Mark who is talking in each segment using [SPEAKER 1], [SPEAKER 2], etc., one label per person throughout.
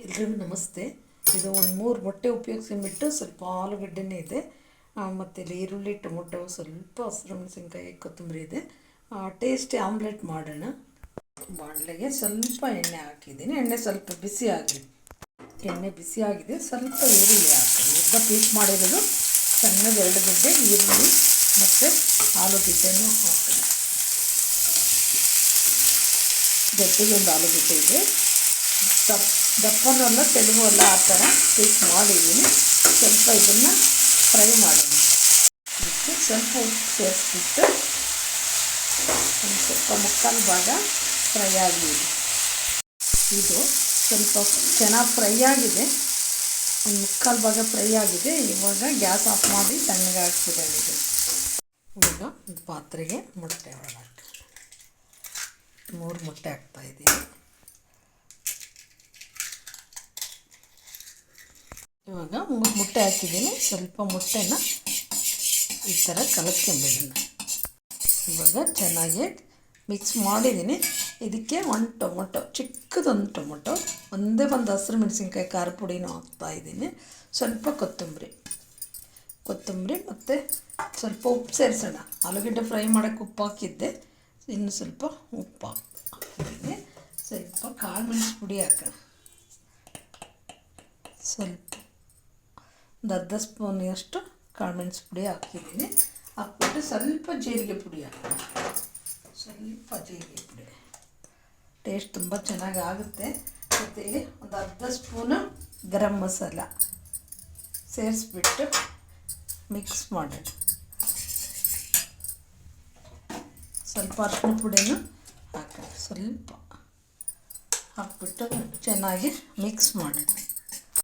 [SPEAKER 1] ಎಲ್ರಿಗೂ ನಮಸ್ತೆ. ಇದು ಒಂದು 3 ಮೊಟ್ಟೆ ಉಪಯೋಗಿಸಿಬಿಟ್ಟು ಸ್ವಲ್ಪ ಆಲೂಗಡ್ಡೆನೇ ಇದೆ, ಮತ್ತು ಇಲ್ಲಿ ಈರುಳ್ಳಿ, ಟೊಮೊಟೊ, ಸ್ವಲ್ಪ ಹಸಿರು ಮೆಣಸಿನ್ಕಾಯಿ, ಕೊತ್ತಂಬರಿ ಇದೆ. ಟೇಸ್ಟಿ ಆಮ್ಲೆಟ್ ಮಾಡೋಣ. ಬಾಣಲೆಗೆ ಸ್ವಲ್ಪ ಎಣ್ಣೆ ಹಾಕಿದ್ದೀನಿ. ಎಣ್ಣೆ ಸ್ವಲ್ಪ ಬಿಸಿ ಆಗಲಿ. ಎಣ್ಣೆ ಬಿಸಿ ಆಗಿದೆ. ಸ್ವಲ್ಪ ಈರುಳ್ಳಿ ಹಾಕ್ತೀನಿ. ಉದ್ದ ಪೀಸ್ ಮಾಡಿರೋದು ಸಣ್ಣದು 2 ಗಡ್ಡೆ ಈರುಳ್ಳಿ ಮತ್ತು ಆಲೂಗಡ್ಡೆನೂ ಹಾಕ್ತೀನಿ. ಗಡ್ಡೆಗೆ ಒಂದು ಆಲೂಗಡ್ಡೆ ಇದೆ. ದಪ್ಪನೂ ಅಲ್ಲ ತೆಳುಗೂ ಅಲ್ಲ, ಆ ಥರ ಪೀಸ್ ಮಾಡಿದ್ದೀನಿ. ಸ್ವಲ್ಪ ಇದನ್ನು ಫ್ರೈ ಮಾಡೋಣ. ಇದಕ್ಕೆ ಸ್ವಲ್ಪ ಉಪ್ಪು ಸೇರಿಸ್ಬಿಟ್ಟು ಒಂದು ಸ್ವಲ್ಪ ಮುಕ್ಕಾಲು ಭಾಗ ಫ್ರೈ ಆಗಲಿ. ಇದು ಸ್ವಲ್ಪ ಚೆನ್ನಾಗಿ ಫ್ರೈ ಆಗಿದೆ. ಒಂದು ಮುಕ್ಕಾಲು ಭಾಗ ಫ್ರೈ ಆಗಿದೆ. ಇವಾಗ ಗ್ಯಾಸ್ ಆಫ್ ಮಾಡಿ ತಣ್ಣಗೆ ಹಾಕ್ಬಿಡೋಣ. ಇವಾಗ ಒಂದು ಪಾತ್ರೆಗೆ ಮೊಟ್ಟೆ ಒಳಗೆ 3 ಮೊಟ್ಟೆ ಹಾಕ್ತಾಯಿದ್ದೀನಿ. ಇವಾಗ 3 ಮೊಟ್ಟೆ ಹಾಕಿದ್ದೀನಿ. ಸ್ವಲ್ಪ ಮೊಟ್ಟೆನ ಈ ಥರ ಕಲಸ್ಕೊಂಬಿಡೋಣ. ಇವಾಗ ಚೆನ್ನಾಗಿ ಮಿಕ್ಸ್ ಮಾಡಿದ್ದೀನಿ. ಇದಕ್ಕೆ 1 ಟೊಮೊಟೊ, ಚಿಕ್ಕದೊಂದು ಟೊಮೊಟೊ, ಒಂದೇ ಒಂದು ಹಸಿರು ಮೆಣಸಿನ್ಕಾಯಿ ಖಾರ ಪುಡಿನೂ ಹಾಕ್ತಾಯಿದ್ದೀನಿ. ಸ್ವಲ್ಪ ಕೊತ್ತಂಬರಿ ಮತ್ತು ಸ್ವಲ್ಪ ಉಪ್ಪು ಸೇರಿಸೋಣ. ಆಲೂಗಡ್ಡೆ ಫ್ರೈ ಮಾಡೋಕ್ಕೆ ಉಪ್ಪು ಹಾಕಿದ್ದೆ, ಇನ್ನು ಸ್ವಲ್ಪ ಉಪ್ಪು ಹಾಕಿದ್ದೀನಿ. ಸ್ವಲ್ಪ ಕಾಳು ಮೆಣಸು ಪುಡಿ ಹಾಕೋಣ. ಸ್ವಲ್ಪ ಒಂದು ಅರ್ಧ ಸ್ಪೂನಷ್ಟು ಕಾಳು ಮೆಣಸು ಪುಡಿ ಹಾಕಿದ್ದೀನಿ. ಹಾಕ್ಬಿಟ್ಟು ಸ್ವಲ್ಪ ಜೀರಿಗೆ ಪುಡಿ ಹಾಕೋಣ. ಸ್ವಲ್ಪ ಜೀರಿಗೆ ಪುಡಿ ಟೇಸ್ಟ್ ತುಂಬ ಚೆನ್ನಾಗಿ ಆಗುತ್ತೆ. ಮತ್ತು ಇಲ್ಲಿ ಒಂದು ಅರ್ಧ ಸ್ಪೂನು ಗರಂ ಮಸಾಲ ಸೇರಿಸ್ಬಿಟ್ಟು ಮಿಕ್ಸ್ ಮಾಡೋಣ. ಸ್ವಲ್ಪ ಅರಿಶಿನ ಪುಡಿನೂ ಹಾಕೋಣ. ಸ್ವಲ್ಪ ಹಾಕ್ಬಿಟ್ಟು ಚೆನ್ನಾಗಿ ಮಿಕ್ಸ್ ಮಾಡೋಣ.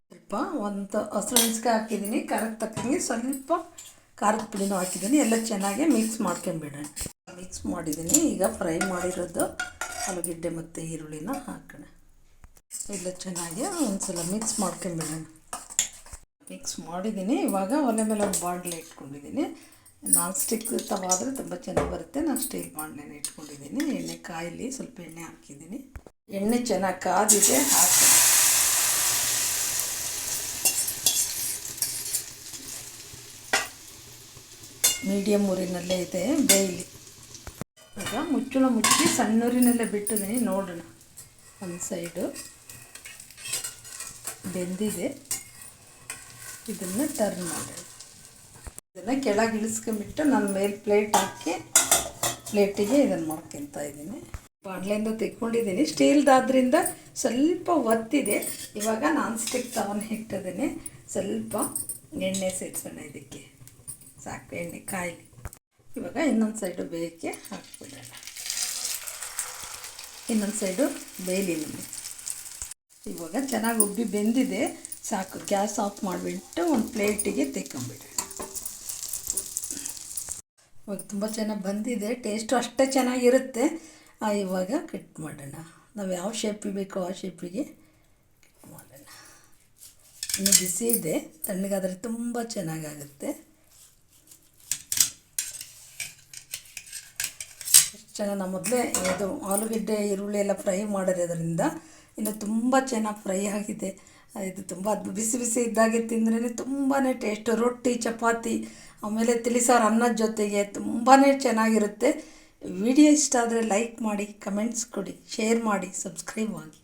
[SPEAKER 1] ಸ್ವಲ್ಪ ಒಂದು ಹಸಿರು ಮೆಣಸಿನ್ಕಾಯಿ ಹಾಕಿದ್ದೀನಿ. ಖಾರಕ್ಕೆ ತಕ್ಕಂಗೆ ಸ್ವಲ್ಪ ಖಾರದ ಪುಡಿನೂ ಹಾಕಿದ್ದೀನಿ. ಎಲ್ಲ ಚೆನ್ನಾಗಿ ಮಿಕ್ಸ್ ಮಾಡ್ಕೊಂಬಿಡೋಣ. ಮಿಕ್ಸ್ ಮಾಡಿದ್ದೀನಿ. ಈಗ ಫ್ರೈ ಮಾಡಿರೋದು ಆಲೂಗಡ್ಡೆ ಮತ್ತು ಈರುಳ್ಳಿನ ಹಾಕೋಣ. ಎಲ್ಲ ಚೆನ್ನಾಗಿ ಒಂದು ಸಲ ಮಿಕ್ಸ್ ಮಾಡ್ಕೊಂಬಿಡೋಣ. ಮಿಕ್ಸ್ ಮಾಡಿದ್ದೀನಿ. ಇವಾಗ ಒಲೆ ಮೇಲೆ ಒಂದು ಬಾಣಲೆ ಇಟ್ಕೊಂಡಿದ್ದೀನಿ. ನಾನ್ ಸ್ಟಿಕ್ ತವ ಆದರೆ ತುಂಬ ಚೆನ್ನಾಗಿ ಬರುತ್ತೆ. ನಾನು ಸ್ಟೀಲ್ ಬಾಣಲೆನ ಇಟ್ಕೊಂಡಿದ್ದೀನಿ. ಎಣ್ಣೆ ಕಾಯಲಿ, ಸ್ವಲ್ಪ ಎಣ್ಣೆ ಹಾಕಿದ್ದೀನಿ. ಎಣ್ಣೆ ಚೆನ್ನಾಗಿ ಕಾದಿದೆ, ಹಾಕಿ ಮೀಡಿಯಮ್ ಊರಿನಲ್ಲೇ ಇದೆ, ಬೇಯಲಿ. ಈಗ ಮುಚ್ಚಳ ಮುಚ್ಚಿ ಸಣ್ಣೂರಿನಲ್ಲೇ ಬಿಟ್ಟಿದ್ದೀನಿ. ನೋಡೋಣ. ಒಂದು ಸೈಡು ಬೆಂದಿದೆ. ಇದನ್ನು ಟರ್ನ್ ಮಾಡೋಣ. ಇದನ್ನು ಕೆಳಗೆ ಇಳಿಸ್ಕೊಂಬಿಟ್ಟು ನಾನು ಮೇಲೆ ಪ್ಲೇಟ್ ಹಾಕಿ ಪ್ಲೇಟಿಗೆ ಇದನ್ನು ಮಾಡ್ಕೊತಾ ಇದ್ದೀನಿ. ಬಾಣಲೆಯಿಂದ ತೆಕ್ಕೊಂಡಿದ್ದೀನಿ. ಸ್ಟೀಲ್ದಾದ್ರಿಂದ ಸ್ವಲ್ಪ ಒತ್ತಿದೆ. ಇವಾಗ ನಾನ್ ಸ್ಟಿಕ್ ತವನ ಇಟ್ಟಿದ್ದೀನಿ. ಸ್ವಲ್ಪ ಎಣ್ಣೆ ಸೇರಿಸೋಣ. ಇದಕ್ಕೆ ಸಾಕು, ಎಣ್ಣೆ ಕಾಯಲಿ. ಇವಾಗ ಇನ್ನೊಂದು ಸೈಡು ಬೇಯಕ್ಕೆ ಹಾಕ್ಬಿಡೋಣ. ಇನ್ನೊಂದು ಸೈಡು ಬೇಯಲಿ. ಇವಾಗ ಚೆನ್ನಾಗಿ ಉಬ್ಬಿ ಬೆಂದಿದೆ. ಸಾಕು, ಗ್ಯಾಸ್ ಆಫ್ ಮಾಡಿಬಿಟ್ಟು ಒಂದು ಪ್ಲೇಟಿಗೆ ತೆಕ್ಕೊಂಬಿಡೋಣ. ಇವಾಗ ತುಂಬ ಚೆನ್ನಾಗಿ ಬಂದಿದೆ. ಟೇಸ್ಟು ಅಷ್ಟೇ ಚೆನ್ನಾಗಿರುತ್ತೆ. ಇವಾಗ ಕಟ್ ಮಾಡೋಣ. ನಾವು ಯಾವ ಶೇಪಿಗೆ ಬೇಕೋ ಆ ಶೇಪಿಗೆ ಕಟ್ ಮಾಡೋಣ. ಇನ್ನು ಬಿಸಿ ಇದೆ, ತಣ್ಣಗಾದರೆ ತುಂಬ ಚೆನ್ನಾಗಾಗುತ್ತೆ. ಚೆನ್ನಾಗಿ ನಾವು ಮೊದಲೇ ಇದು ಆಲೂಗಡ್ಡೆ ಈರುಳ್ಳಿ ಎಲ್ಲ ಫ್ರೈ ಮಾಡಿರೋದ್ರಿಂದ ಇನ್ನು ತುಂಬ ಚೆನ್ನಾಗಿ ಫ್ರೈ ಆಗಿದೆ. ಇದು ತುಂಬ ಬಿಸಿ ಬಿಸಿ ಇದ್ದಾಗೆ ತಿಂದ್ರೇ ತುಂಬಾ ಟೇಸ್ಟು. ರೊಟ್ಟಿ, ಚಪಾತಿ, ಆಮೇಲೆ ತಿಳಿಸಾರು ಅನ್ನದ ಜೊತೆಗೆ ತುಂಬಾ ಚೆನ್ನಾಗಿರುತ್ತೆ. ವಿಡಿಯೋ ಇಷ್ಟ ಆದರೆ ಲೈಕ್ ಮಾಡಿ, ಕಮೆಂಟ್ಸ್ ಕೊಡಿ, ಶೇರ್ ಮಾಡಿ, ಸಬ್ಸ್ಕ್ರೈಬ್ ಆಗಿ.